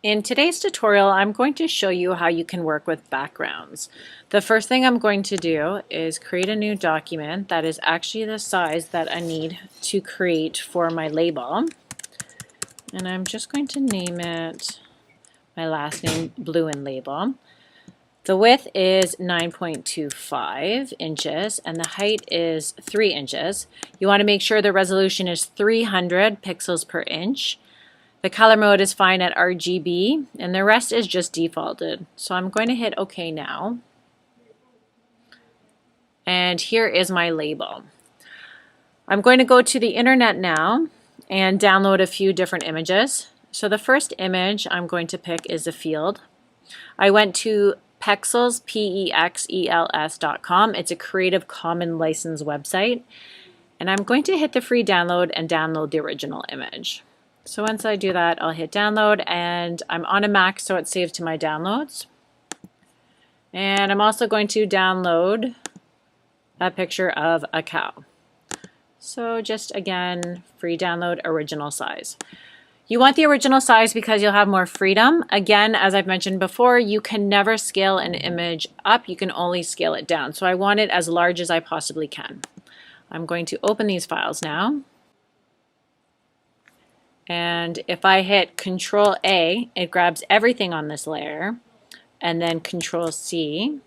In today's tutorial, I'm going to show you how you can work with backgrounds. The first thing I'm going to do is create a new document that is actually the size that I need to create for my label. And I'm just going to name it my last name, Blue and Label. The width is 9.25 inches and the height is 3 inches. You want to make sure the resolution is 300 pixels per inch. The color mode is fine at RGB and the rest is just defaulted. So I'm going to hit OK now. And here is my label. I'm going to go to the internet now and download a few different images. So the first image I'm going to pick is a field. I went to Pexels, Pexels.com. It's a Creative Commons license website. And I'm going to hit the free download and download the original image. So once I do that, I'll hit download and I'm on a Mac, so it's saved to my downloads. And I'm also going to download a picture of a cow. So just again, free download, original size. You want the original size because you'll have more freedom. Again, as I've mentioned before, you can never scale an image up, you can only scale it down. So I want it as large as I possibly can. I'm going to open these files now. And if I hit Control A, it grabs everything on this layer, and then Control C.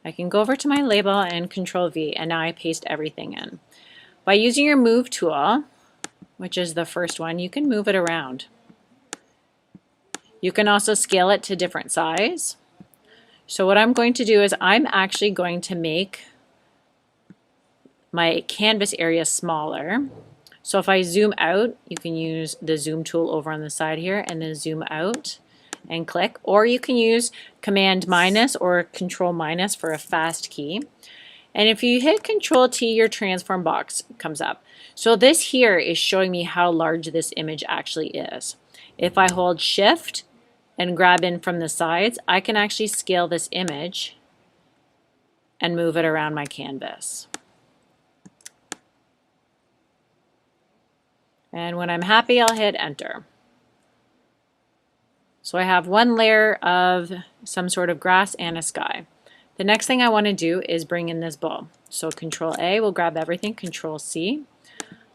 I can go over to my label and Control V, and now I paste everything in. By using your Move tool, which is the first one, you can move it around. You can also scale it to different size. So what I'm going to do is I'm actually going to make my canvas area smaller. So if I zoom out, you can use the zoom tool over on the side here and then zoom out and click, or you can use Command minus or Control minus for a fast key. And if you hit Control T, your transform box comes up. So this here is showing me how large this image actually is. If I hold Shift and grab in from the sides, I can actually scale this image and move it around my canvas. And when I'm happy, I'll hit enter. So I have one layer of some sort of grass and a sky. The next thing I want to do is bring in this bowl. So Control A will grab everything, Control C.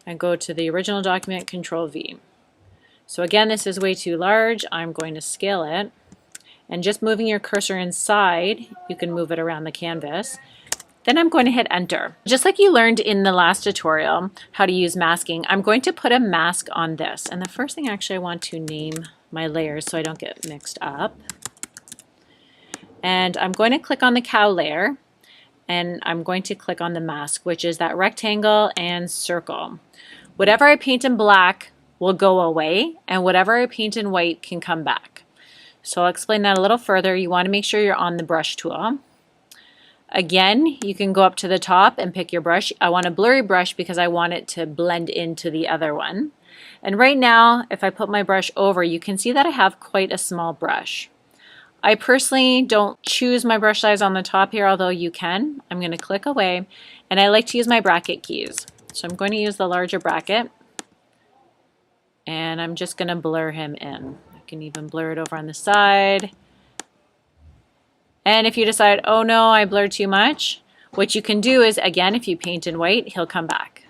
I go to the original document, Control V. So again, this is way too large. I'm going to scale it. And just moving your cursor inside, you can move it around the canvas. Then I'm going to hit enter. Just like you learned in the last tutorial how to use masking, I'm going to put a mask on this. And the first thing actually I want to name my layers so I don't get mixed up. And I'm going to click on the cow layer and I'm going to click on the mask, which is that rectangle and circle. Whatever I paint in black will go away and whatever I paint in white can come back. So I'll explain that a little further. You want to make sure you're on the brush tool. Again, you can go up to the top and pick your brush. I want a blurry brush because I want it to blend into the other one. And right now, if I put my brush over, you can see that I have quite a small brush. I personally don't choose my brush size on the top here, although you can. I'm going to click away, and I like to use my bracket keys. So I'm going to use the larger bracket, and I'm just going to blur him in. I can even blur it over on the side. And if you decide, oh no, I blurred too much, what you can do is, again, if you paint in white, he'll come back.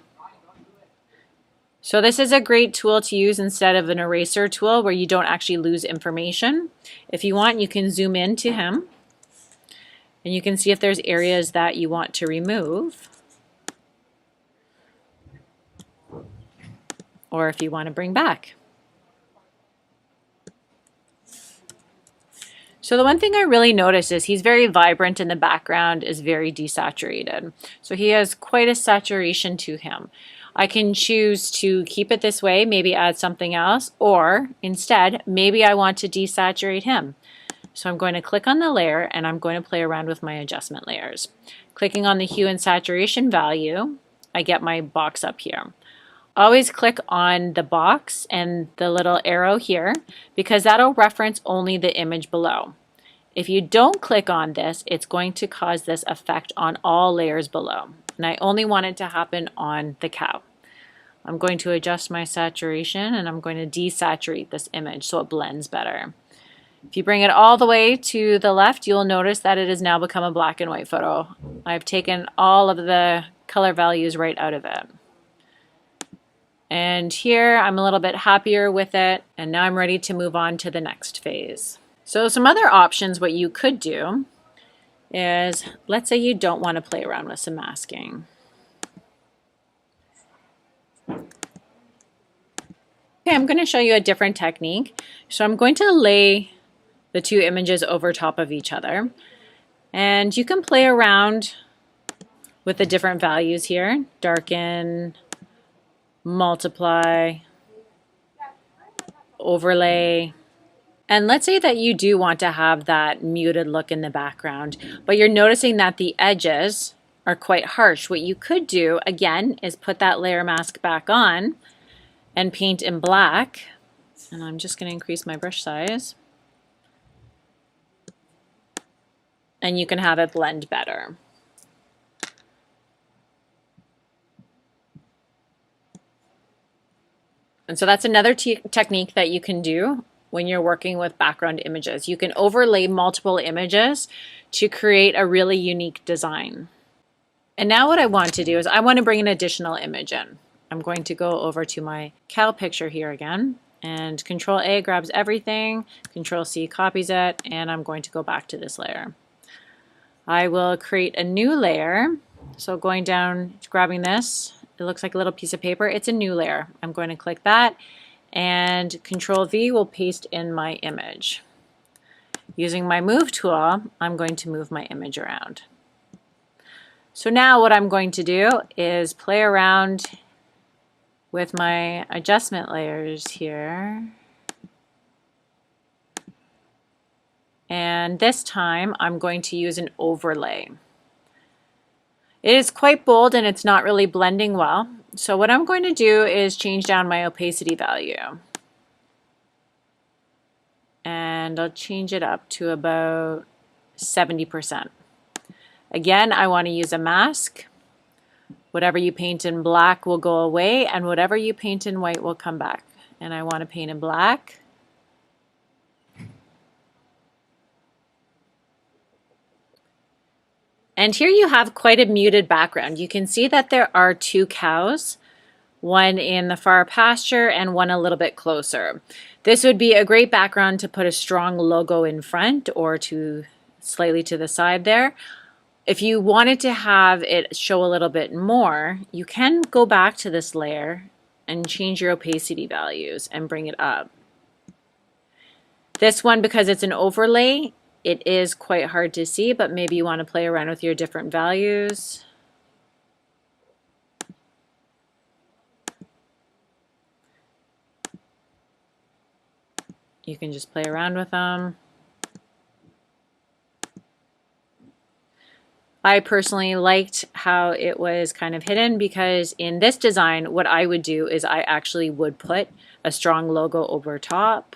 So this is a great tool to use instead of an eraser tool where you don't actually lose information. If you want, you can zoom in to him and you can see if there's areas that you want to remove or if you want to bring back. So the one thing I really noticed is he's very vibrant and the background is very desaturated. So he has quite a saturation to him. I can choose to keep it this way, maybe add something else, or instead, maybe I want to desaturate him. So I'm going to click on the layer and I'm going to play around with my adjustment layers. Clicking on the hue and saturation value, I get my box up here. Always click on the box and the little arrow here because that'll reference only the image below. If you don't click on this, it's going to cause this effect on all layers below. And I only want it to happen on the cow. I'm going to adjust my saturation and I'm going to desaturate this image so it blends better. If you bring it all the way to the left, you'll notice that it has now become a black and white photo. I've taken all of the color values right out of it. And here I'm a little bit happier with it, and now I'm ready to move on to the next phase. So some other options, what you could do is, let's say you don't want to play around with some masking. Okay, I'm going to show you a different technique. So I'm going to lay the two images over top of each other. And you can play around with the different values here. Darken, multiply, overlay. And let's say that you do want to have that muted look in the background, but you're noticing that the edges are quite harsh. What you could do, again, is put that layer mask back on and paint in black. And I'm just going to increase my brush size. And you can have it blend better. And so that's another technique that you can do when you're working with background images. You can overlay multiple images to create a really unique design. And now what I want to do is I want to bring an additional image in. I'm going to go over to my cow picture here again, and Control A grabs everything, Control C copies it, and I'm going to go back to this layer. I will create a new layer. So going down, grabbing this, it looks like a little piece of paper. It's a new layer. I'm going to click that, and Control V will paste in my image. Using my Move tool, I'm going to move my image around. So now what I'm going to do is play around with my adjustment layers here. And this time I'm going to use an overlay. It is quite bold and it's not really blending well. So what I'm going to do is change down my opacity value. And I'll change it up to about 70%. Again, I want to use a mask. Whatever you paint in black will go away, and whatever you paint in white will come back. And I want to paint in black. And here you have quite a muted background. You can see that there are two cows, one in the far pasture and one a little bit closer. This would be a great background to put a strong logo in front or to slightly to the side there. If you wanted to have it show a little bit more, you can go back to this layer and change your opacity values and bring it up. This one, because it's an overlay, it is quite hard to see, but maybe you want to play around with your different values. You can just play around with them. I personally liked how it was kind of hidden, because in this design, what I would do is I actually would put a strong logo over top.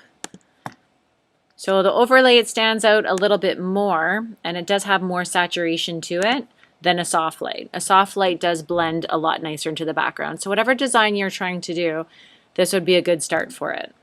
So the overlay, it stands out a little bit more, and it does have more saturation to it than a soft light. A soft light does blend a lot nicer into the background. So whatever design you're trying to do, this would be a good start for it.